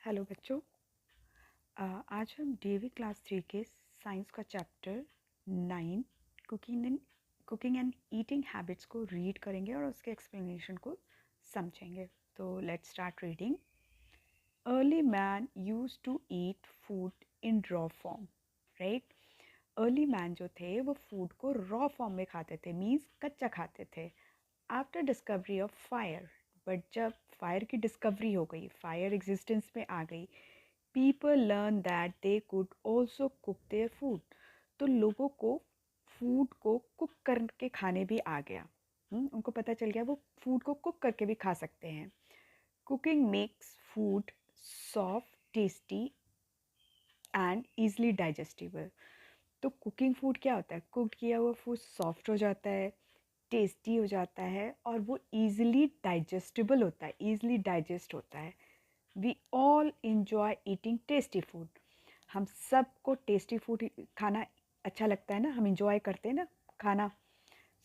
Hello बच्चों। आज हम डीएवी क्लास 3 के साइंस का chapter 9 cooking and eating habits को रीड करेंगे और उसके एक्सप्लेनेशन को समझेंगे। तो let's start reading. Early man used to eat food in raw form, right. Early man जो थे वो फूड को रॉ फॉर्म में खाते थे, मीन्स कच्चा खाते थे। After discovery of fire, but जब फायर की डिस्कवरी हो गई, फायर एग्जिस्टेंस में आ गई, people learn that they could also cook their food. तो लोगों को फूड को कुक करके खाने भी आ गया। उनको पता चल गया वो फूड को कुक करके भी खा सकते हैं। Cooking makes food soft, tasty and easily digestible. तो कुकिंग फूड क्या होता है? कुक्ड किया हुआ फूड सॉफ्ट हो जाता है, टेस्टी हो जाता है और वो ईजिली डाइजेस्टिबल होता है, ईजिली डाइजेस्ट होता है। We all enjoy eating tasty food. हम सबको टेस्टी फूड खाना अच्छा लगता है ना, हम इंजॉय करते हैं ना खाना।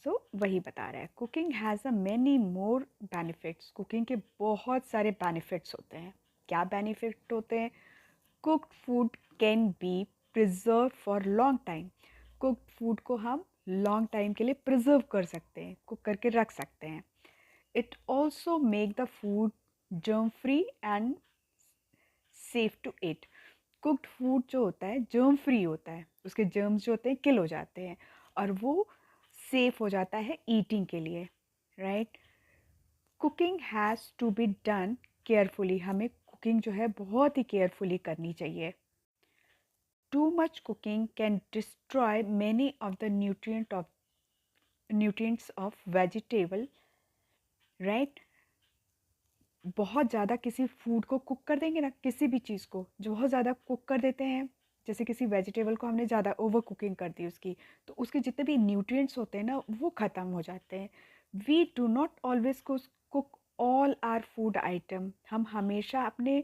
वही बता रहा है, cooking has a many more benefits. Cooking के बहुत सारे बेनिफिट्स होते हैं। क्या बेनिफिट होते हैं? Cooked food can be preserve for long time. Cooked food को हम लॉन्ग टाइम के लिए प्रिजर्व कर सकते हैं, कुक करके रख सकते हैं। It also make the food germ free and safe to eat. Cooked food जो होता है जर्म फ्री होता है, उसके जर्म्स जो होते हैं किल हो जाते हैं और वो सेफ हो जाता है ईटिंग के लिए, right. Cooking has to be done carefully. हमें कुकिंग जो है बहुत ही केयरफुली करनी चाहिए। Too much cooking can destroy many of the nutrients of vegetable, right. बहुत ज़्यादा किसी फूड को कुक कर देंगे ना, किसी भी चीज़ को जो बहुत ज़्यादा कुक कर देते हैं, जैसे किसी वेजिटेबल को हमने ज़्यादा ओवर कुकिंग कर दी उसकी, तो उसके जितने भी न्यूट्रिएंट्स होते हैं ना वो ख़त्म हो जाते हैं। We do not always cook all our food item. हम हमेशा अपने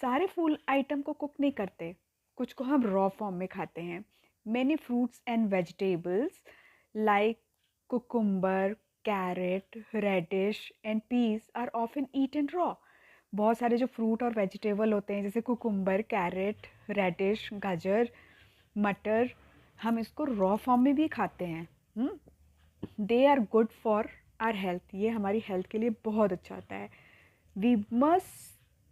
सारे फूड आइटम को कुक नहीं करते, कुछ को हम रॉ फॉर्म में खाते हैं। Many fruits and vegetables like cucumber, carrot, radish and peas are often eaten raw. बहुत सारे जो फ्रूट और वेजिटेबल होते हैं जैसे कुकुम्बर, कैरेट, रेडिश, गाजर, मटर, हम इसको रॉ फॉर्म में भी खाते हैं। They are good for our health. ये हमारी हेल्थ के लिए बहुत अच्छा होता है।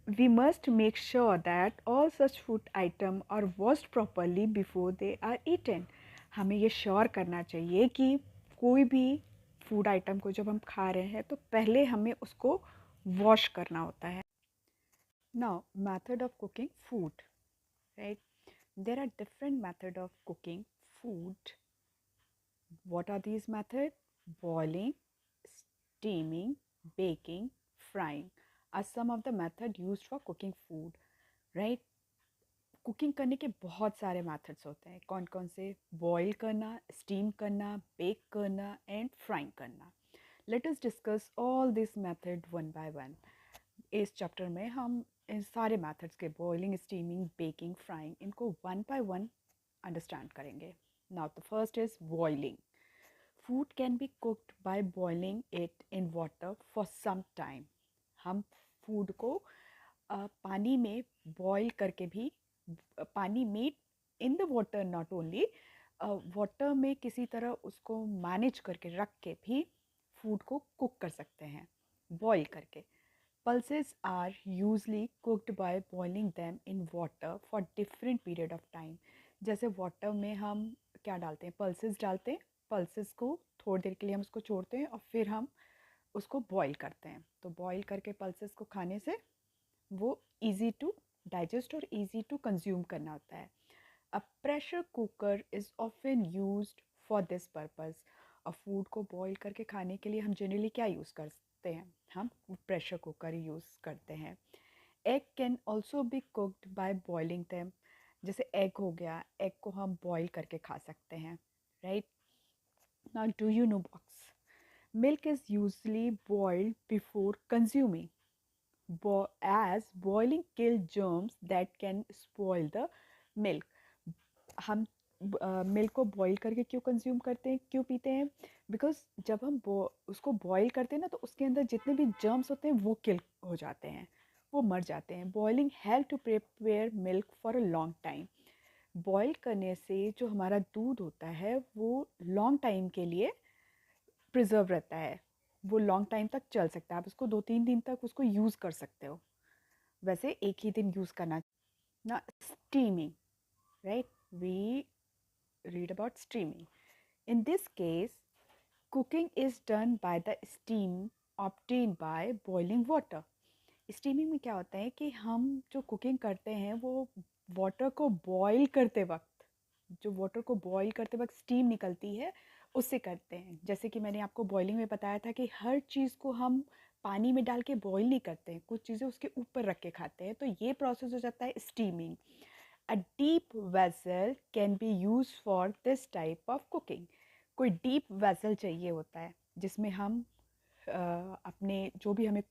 We must make sure that all such food item are washed properly before they are eaten. हमें ये श्योर करना चाहिए कि कोई भी फूड आइटम को जब हम खा रहे हैं तो पहले हमें उसको वॉश करना होता है। Now method of cooking food, right. There are different method of cooking food. What are these methods? Boiling, steaming, baking, frying are some of the methods used for cooking food, right? Cooking करने के बहुत सारे methods होते हैं। कौन कौन से? Boil करना, स्टीम करना, बेक करना एंड फ्राइंग करना। Let us discuss all this method one by one. इस चैप्टर में हम इन सारे मेथड्स के बॉइलिंग, स्टीमिंग, बेकिंग, फ्राइंग, इनको वन बाय वन अंडरस्टैंड करेंगे। Now the first is boiling. Food can be cooked by boiling it in water for some time. हम food को पानी में बॉईल करके भी, पानी में in the water, not only water में किसी तरह उसको मैनेज करके रख के भी फूड को कुक कर सकते हैं बॉईल करके। Pulses are usually cooked by boiling them in water for different period of time. जैसे वाटर में हम क्या डालते हैं? पल्सेस डालते हैं। पल्सेस को थोड़ी देर के लिए हम उसको छोड़ते हैं और फिर हम उसको बॉईल करते हैं। तो बॉईल करके पल्सेस को खाने से वो इजी टू डाइजेस्ट और इजी टू कंज्यूम करना होता है। A pressure cooker is often used for this purpose. और फूड को बॉईल करके खाने के लिए हम जनरली क्या यूज़ करते हैं? हम प्रेशर कुकर यूज़ करते हैं। Egg can also be cooked by boiling them. जैसे एग हो गया, एग को हम बॉईल करके खा सकते हैं, right. Now do you know box? Milk is usually boiled before consuming, as boiling kills germs that can spoil the milk. हम मिल्क को बॉईल करके क्यों कंज्यूम करते हैं, क्यों पीते हैं? बिकॉज जब हम उसको बॉईल करते हैं ना तो उसके अंदर जितने भी जर्म्स होते हैं वो किल हो जाते हैं, वो मर जाते हैं। Boiling help to prepare milk for a long time. Boil करने से जो हमारा दूध होता है वो लॉन्ग टाइम के लिए प्रिजर्व रहता है, वो लॉन्ग टाइम तक चल सकता है, आप उसको 2-3 दिन तक उसको यूज़ कर सकते हो। वैसे एक ही दिन यूज़ करना ना। Steaming, right, we read about steaming. In this case, cooking is done by the steam obtained by boiling water. Steaming में क्या होता है कि हम जो कुकिंग करते हैं वो वाटर को बॉईल करते वक्त, जो वाटर को बॉईल करते वक्त स्टीम निकलती है उससे करते हैं। जैसे कि मैंने आपको बॉइलिंग में बताया था कि हर चीज़ को हम पानी में डाल के बॉईल नहीं करते हैं, कुछ चीज़ें उसके ऊपर रख के खाते हैं, तो ये प्रोसेस हो जाता है steaming. A deep vessel can be used for this type of cooking. कोई deep vessel चाहिए होता है जिसमें हम अपने जो भी हमें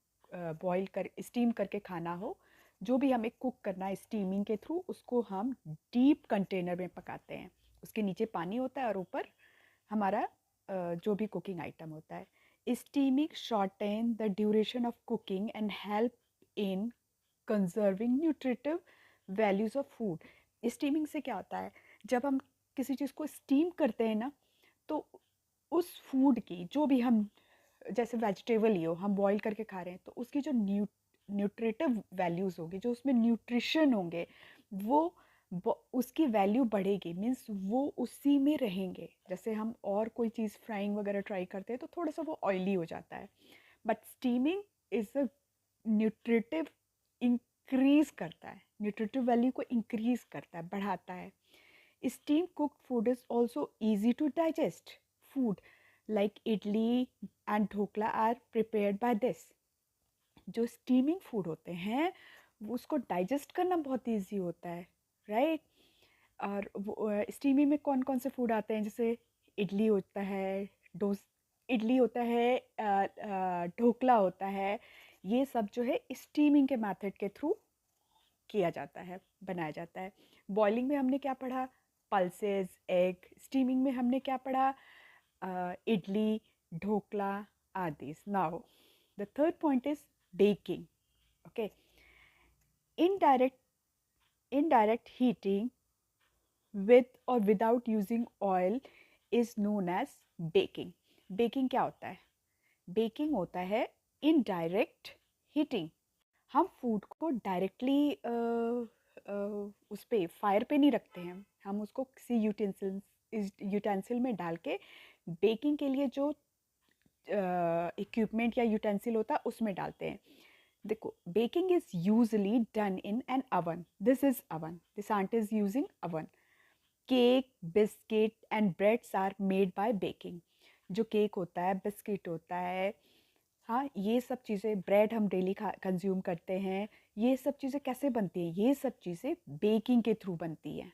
बॉईल कर स्टीम करके खाना हो, जो भी हमें कुक करना है स्टीमिंग के थ्रू, उसको हम डीप कंटेनर में पकाते हैं। उसके नीचे पानी होता है और ऊपर हमारा जो भी कुकिंग आइटम होता है। Steaming shorten the duration of cooking and help in conserving nutritive values of food. Steaming से क्या होता है, जब हम किसी चीज़ को स्टीम करते हैं ना, तो उस फूड की जो भी हम, जैसे वेजिटेबल ही हो हम बॉईल करके खा रहे हैं, तो उसकी जो न्यूट्रिटिव वैल्यूज़ होंगी, जो उसमें न्यूट्रिशन होंगे, वो उसकी वैल्यू बढ़ेगी। मीन्स वो उसी में रहेंगे। जैसे हम और कोई चीज़ फ्राइंग वगैरह ट्राई करते हैं तो थोड़ा सा वो ऑयली हो जाता है, but steaming is a nutritive increase करता है, न्यूट्रिटिव वैल्यू को इंक्रीज करता है, बढ़ाता है। Steam cooked food is also easy to digest. Food like idli and dhokla are prepared by this. जो स्टीमिंग फूड होते हैं वो उसको डाइजेस्ट करना बहुत ईजी होता है, राइट। और स्टीमिंग में कौन कौन से फूड आते हैं, जैसे इडली होता है, डोस इडली होता है, ढोकला होता है। ये सब जो है स्टीमिंग के मेथड के थ्रू किया जाता है, बनाया जाता है। बॉइलिंग में हमने क्या पढ़ा, पल्सेस, एग। स्टीमिंग में हमने क्या पढ़ा, इडली, ढोकला आदि। Now the third point is baking. Okay, indirect indirect heating with or without using oil is known as baking. Baking क्या होता है? Baking होता है indirect heating। हम फूड को डायरेक्टली उस पे फायर पे नहीं रखते हैं, हम उसको किसी यूटेंसिल में डाल के बेकिंग के लिए जो इक्विपमेंट या यूटेंसिल होता है उसमें डालते हैं। देखो, baking is usually done in an oven. This is oven, this aunt is using oven. Cake, biscuit and breads are made by baking. जो केक होता है, बिस्किट होता है, हाँ, ये सब चीज़ें, ब्रेड हम डेली कंज्यूम करते हैं, ये सब चीज़ें कैसे बनती हैं? ये सब चीज़ें बेकिंग के थ्रू बनती हैं।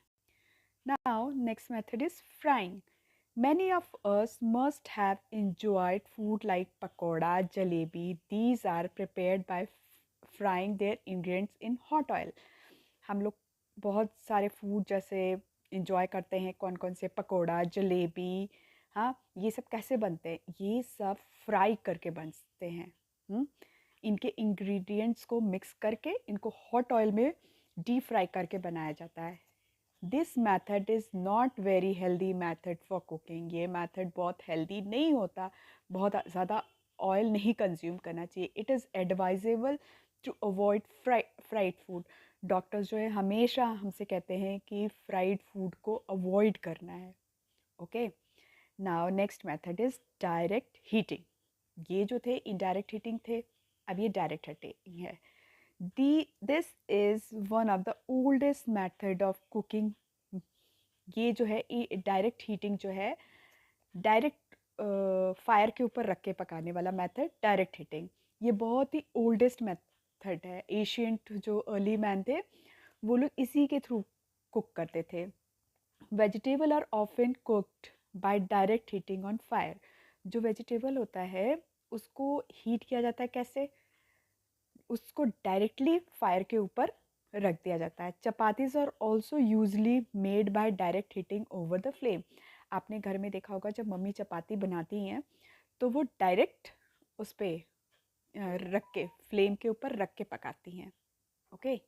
Now next method is frying. Many of us must have enjoyed food like pakoda, jalebi. These are prepared by frying their ingredients in hot oil. हम लोग बहुत सारे फूड जैसे इंजॉय करते हैं, कौन कौन से, पकोड़ा, जलेबी, हाँ, ये सब कैसे बनते हैं? ये सब फ्राई करके बनते हैं। इनके इंग्रेडिएंट्स को मिक्स करके इनको हॉट ऑयल में डीप फ्राई करके बनाया जाता है। This method is not very healthy method for cooking. ये मैथड बहुत हेल्दी नहीं होता, बहुत ज़्यादा ऑयल नहीं कंज्यूम करना चाहिए। It is advisable to avoid fried food. Doctors जो है हमेशा हमसे कहते हैं कि फ्राइड फूड को अवॉइड करना है। Okay, now next method is direct heating. ये जो थे इनडायरेक्ट हीटिंग थे, अब ये डायरेक्ट हीटिंग है। This is one of the oldest method of cooking. ये जो है डायरेक्ट हीटिंग जो है, डायरेक्ट फायर के ऊपर रख के पकाने वाला मेथड, डायरेक्ट हीटिंग, ये बहुत ही ओल्डेस्ट मेथड है। एशियंट जो अर्ली मैन थे वो लोग इसी के थ्रू कुक करते थे। Vegetable are often cooked by direct heating on fire. जो वेजिटेबल होता है उसको हीट किया जाता है कैसे? उसको डायरेक्टली फायर के ऊपर रख दिया जाता है। Chapatis are also usually made by direct heating over the flame. आपने घर में देखा होगा जब मम्मी चपाती बनाती हैं तो वो डायरेक्ट उस पर रख के, फ्लेम के ऊपर रख के पकाती हैं। Okay,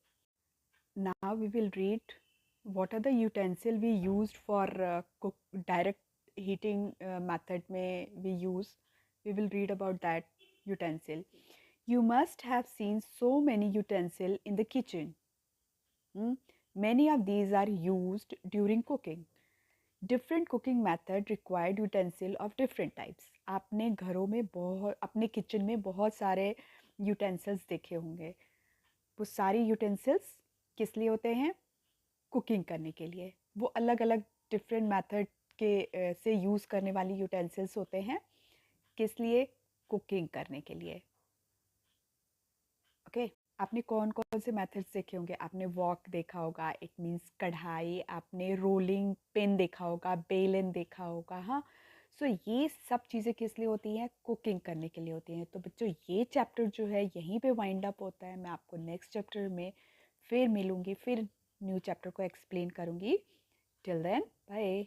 now we will read what are the utensil we used for cook direct heating method में we use. We will read about that utensil. You must have seen so many utensil in the kitchen. Many of these are used during cooking. Different cooking method required utensil of different types. आपने घरों में बहुत अपने kitchen में बहुत सारे utensils देखे होंगे. वो सारी यूटेंसिल्स किस लिए होते हैं? कुकिंग करने के लिए. वो अलग अलग डिफरेंट मेथड के से यूज़ करने वाली यूटेंसिल्स होते हैं. किस लिए? कुकिंग करने के लिए. ओके, आपने कौन कौन से मेथड्स देखे होंगे? आपने वॉक देखा होगा, इट मीन्स कढ़ाई. आपने रोलिंग पिन देखा होगा, बेलन देखा होगा. हाँ, सो ये सब चीज़ें किस लिए होती हैं? कुकिंग करने के लिए होती हैं. तो बच्चों, ये चैप्टर जो है यहीं पे वाइंड अप होता है. मैं आपको नेक्स्ट चैप्टर में फिर मिलूँगी, फिर न्यू चैप्टर को एक्सप्लेन करूँगी. Till then, bye.